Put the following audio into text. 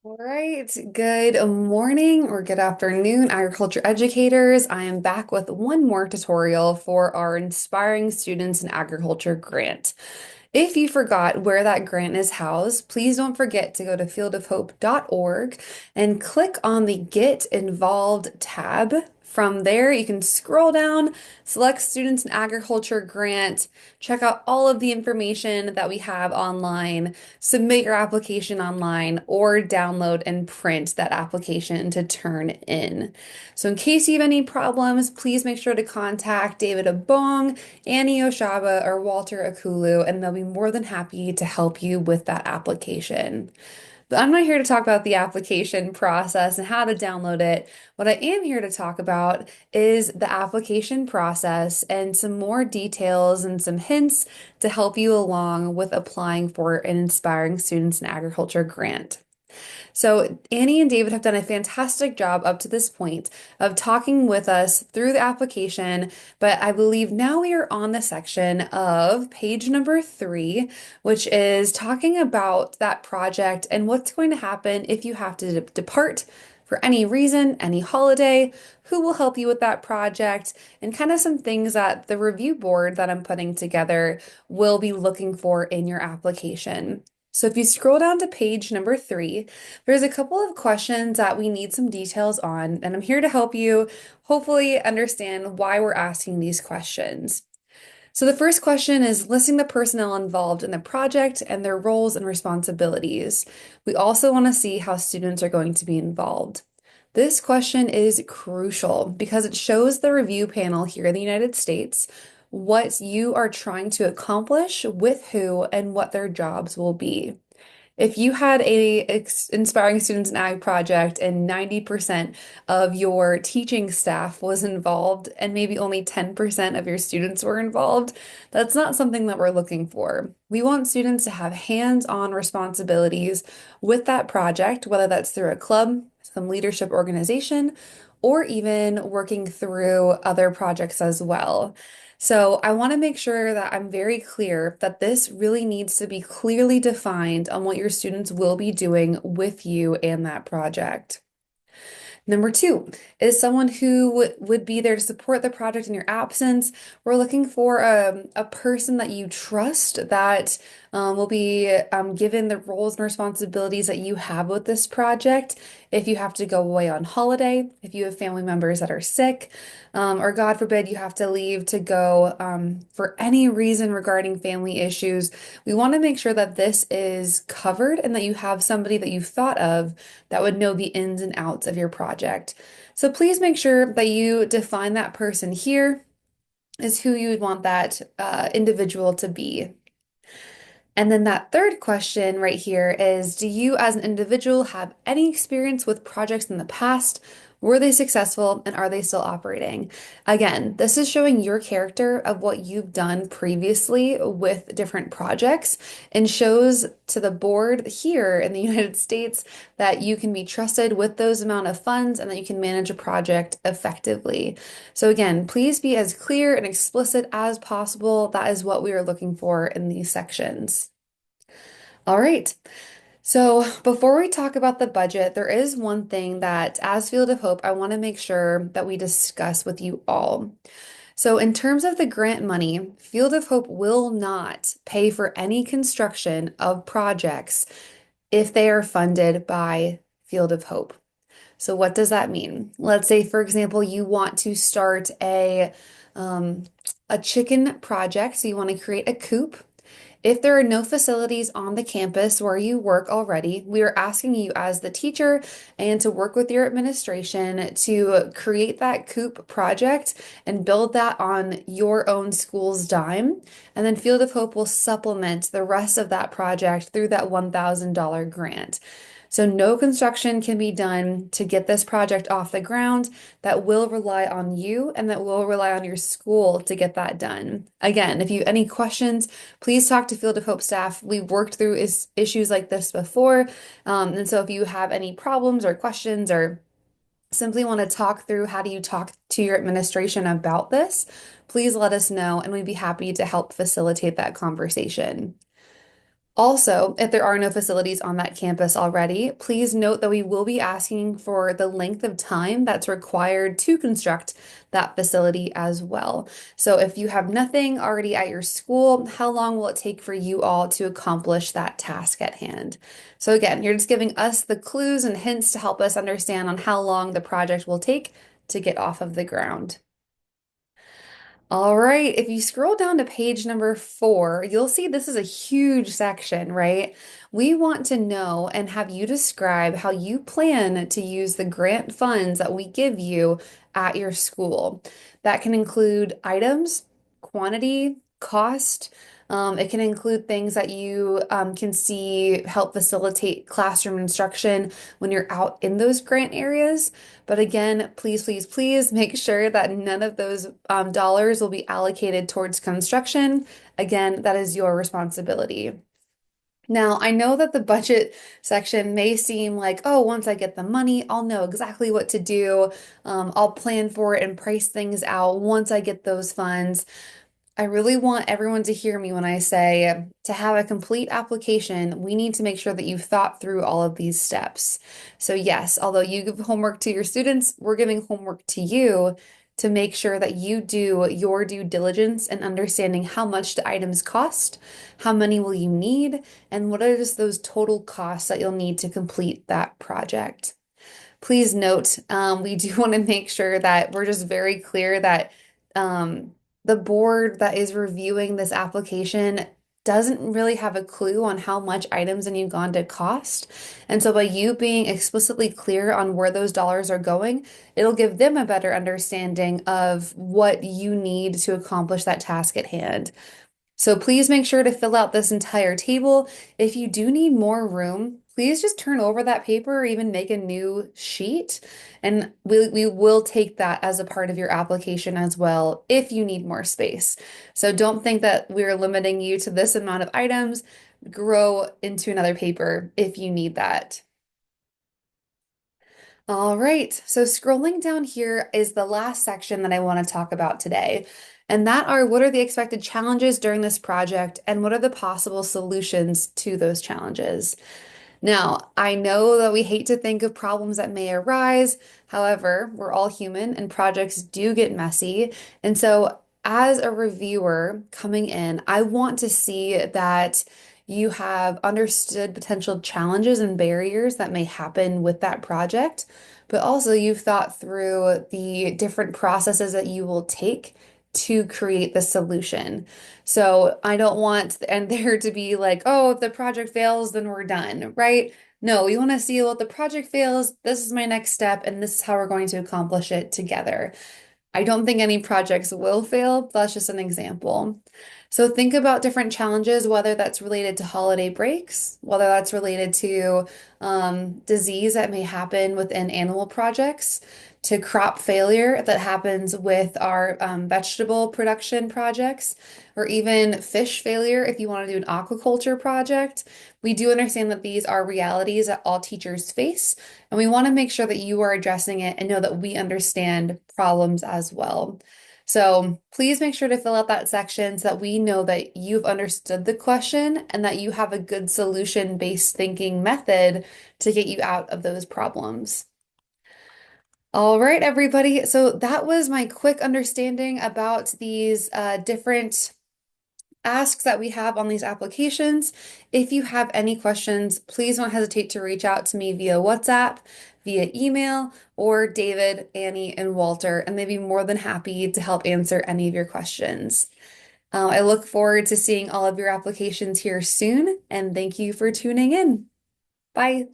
All right, good morning or good afternoon, agriculture educators. I am back with one more tutorial for our Inspiring Students in Agriculture grant. If you forgot where that grant is housed, please don't forget to go to fieldofhope.org and click on the Get Involved tab. From there, you can scroll down, select Students in Agriculture grant, check out all of the information that we have online, submit your application online, or download and print that application to turn in. So, in case you have any problems, please make sure to contact David Abong, Annie Oshaba, or Walter Akulu, and they'll be more than happy to help you with that application. But I'm not here to talk about the application process and how to download it. What I am here to talk about is the application process and some more details and some hints to help you along with applying for an Inspiring Students in Agriculture grant. So, Annie and David have done a fantastic job up to this point of talking with us through the application, but I believe now we are on the section of page number 3, which is talking about that project and what's going to happen if you have to depart for any reason, any holiday, who will help you with that project, and kind of some things that the review board that I'm putting together will be looking for in your application. So if you scroll down to page number 3, there's a couple of questions that we need some details on, and I'm here to help you hopefully understand why we're asking these questions. So the first question is listing the personnel involved in the project and their roles and responsibilities. We also want to see how students are going to be involved. This question is crucial because it shows the review panel here in the United States what you are trying to accomplish with who and what their jobs will be. If you had Inspiring Students in Ag project and 90% of your teaching staff was involved and maybe only 10% of your students were involved, that's not something that we're looking for. We want students to have hands-on responsibilities with that project, whether that's through a club, some leadership organization, or even working through other projects as well. So I want to make sure that I'm very clear that this really needs to be clearly defined on what your students will be doing with you and that project. Number 2 is someone who would be there to support the project in your absence. We're looking for a person that you trust that will be given the roles and responsibilities that you have with this project. If you have to go away on holiday, if you have family members that are sick, or God forbid you have to leave to go for any reason regarding family issues, we want to make sure that this is covered and that you have somebody that you've thought of that would know the ins and outs of your project. So please make sure that you define that person here as who you would want that individual to be. And then that third question right here is, do you as an individual have any experience with projects in the past? Were they successful and are they still operating? Again, this is showing your character of what you've done previously with different projects and shows to the board here in the United States that you can be trusted with those amount of funds and that you can manage a project effectively. So again, please be as clear and explicit as possible. That is what we are looking for in these sections. All right. So before we talk about the budget, there is one thing that as Field of Hope, I want to make sure that we discuss with you all. So in terms of the grant money, Field of Hope will not pay for any construction of projects if they are funded by Field of Hope. So what does that mean? Let's say, for example, you want to start um, a chicken project. So you want to create a coop. If there are no facilities on the campus where you work already, we are asking you as the teacher and to work with your administration to create that COOP project and build that on your own school's dime. And then Field of Hope will supplement the rest of that project through that $1,000 grant. So no construction can be done to get this project off the ground. That will rely on you and that will rely on your school to get that done. Again, if you have any questions, please talk to Field of Hope staff. We've worked through issues like this before. And so if you have any problems or questions or simply want to talk through how do you talk to your administration about this, please let us know and we'd be happy to help facilitate that conversation. Also, if there are no facilities on that campus already, please note that we will be asking for the length of time that's required to construct that facility as well. So, if you have nothing already at your school, how long will it take for you all to accomplish that task at hand? So, again, you're just giving us the clues and hints to help us understand on how long the project will take to get off of the ground. All right, if you scroll down to page number 4, you'll see this is a huge section, right? We want to know and have you describe how you plan to use the grant funds that we give you at your school. That can include items, quantity, cost. It can include things that you can see help facilitate classroom instruction when you're out in those grant areas. But again, please, please, please make sure that none of those dollars will be allocated towards construction. Again, that is your responsibility. Now, I know that the budget section may seem like, oh, once I get the money, I'll know exactly what to do. I'll plan for it and price things out once I get those funds. I really want everyone to hear me when I say to have a complete application, we need to make sure that you've thought through all of these steps. So, yes, although you give homework to your students, we're giving homework to you to make sure that you do your due diligence and understanding how much the items cost, how many will you need, and what are just those total costs that you'll need to complete that project. Please note, we do want to make sure that we're just very clear that the board that is reviewing this application doesn't really have a clue on how much items in Uganda cost. And so by you being explicitly clear on where those dollars are going, it'll give them a better understanding of what you need to accomplish that task at hand. So please make sure to fill out this entire table. If you do need more room, please just turn over that paper or even make a new sheet. And we will take that as a part of your application as well if you need more space. So don't think that we're limiting you to this amount of items. Grow into another paper if you need that. All right, so scrolling down here is the last section that I want to talk about today. And that are what are the expected challenges during this project and what are the possible solutions to those challenges? Now, I know that we hate to think of problems that may arise. However, we're all human and projects do get messy. And so, as a reviewer coming in, I want to see that you have understood potential challenges and barriers that may happen with that project, but also you've thought through the different processes that you will take to create the solution. So I don't want and there to be like, oh, if the project fails, then we're done, right? No, we want to see, well, if the project fails, this is my next step, and this is how we're going to accomplish it together. I don't think any projects will fail. That's just an example. So think about different challenges, whether that's related to holiday breaks, whether that's related to disease that may happen within animal projects, to crop failure that happens with our vegetable production projects, or even fish failure if you want to do an aquaculture project. We do understand that these are realities that all teachers face, and we want to make sure that you are addressing it and know that we understand problems as well. So please make sure to fill out that section so that we know that you've understood the question and that you have a good solution-based thinking method to get you out of those problems. All right, everybody. So that was my quick understanding about these different asks that we have on these applications. If you have any questions, please don't hesitate to reach out to me via WhatsApp, via email, or David, Annie, and Walter, and they'd be more than happy to help answer any of your questions. I look forward to seeing all of your applications here soon, and thank you for tuning in. Bye.